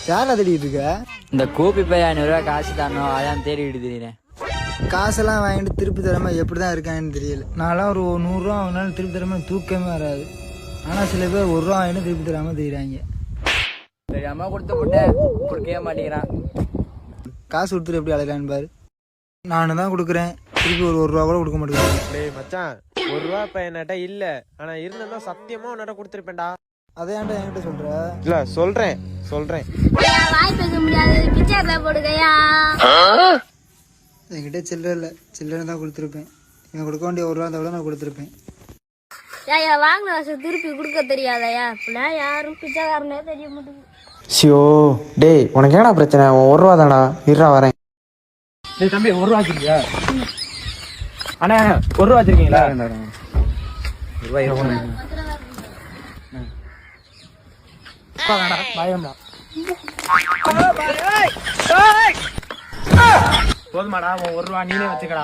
யாரா தேடிட்டு இருக்க? இந்த கூப்பி போய் 500 ரூபா காசு தானோ அதான் தேடிட்டு திடீர்னு. காசெல்லாம் வாங்கிட்டு திருப்பி தரமா எப்படி தான் இருக்கான்னு தெரியல. நான்லாம் ஒரு 100 ரூபா வாங்கினாலும் திருப்பி தரமா தூக்கமே வராது. ஆனால் சில பேர் 1 ரூபா வாங்கினா திருப்பி தராம தெரியுறாங்க. சரி அம்மா கொடுத்து போட்டேன், கொடுக்கவே மாட்டேங்கிறான். காசு கொடுத்துட்டு எப்படி அழைக்கலான்னு பாரு. நானும் தான் கொடுக்குறேன், திருப்பி ஒரு ரூபா கூட கொடுக்க மாட்டேங்கிறேன். டேய் மச்சான், 1 ரூபா இப்ப என்கிட்ட இல்ல. ஆனா இருந்தா சத்தியமா உன்னிட்ட கொடுத்துருப்பேன்டா. அதை ஏன்டா என்கிட்ட சொல்ற? இல்ல சொல்றேன். வாய் பேச முடியாது, பிச்சை போடுகையா. என்கிட்ட சில்லறை இல்லை, சில்லறை தான் கொடுத்துருப்பேன். இவன் கொடுக்க வேண்டிய 1 ரூபா இருந்தால் நான் கொடுத்துருப்பேன். ஏயா வாங்கின வருஷம் திருப்பி கொடுக்க தெரியாதயா? அப்படின்னா யாரும் பிச்சைக்காரனே தெரிய மாட்டேங்குது. ஷியோ டேய், உனக்கு என்னடா பிரச்சனை? 1 ரூபா தானா, இருடா வரேன். டேய் தம்பி, 1 ரூபா வச்சிருக்கியா? அண்ணா 1 ரூபா வச்சிருக்கீங்களா? போதுமாடா, 1 ரூபா நீனே வச்சுக்கடா.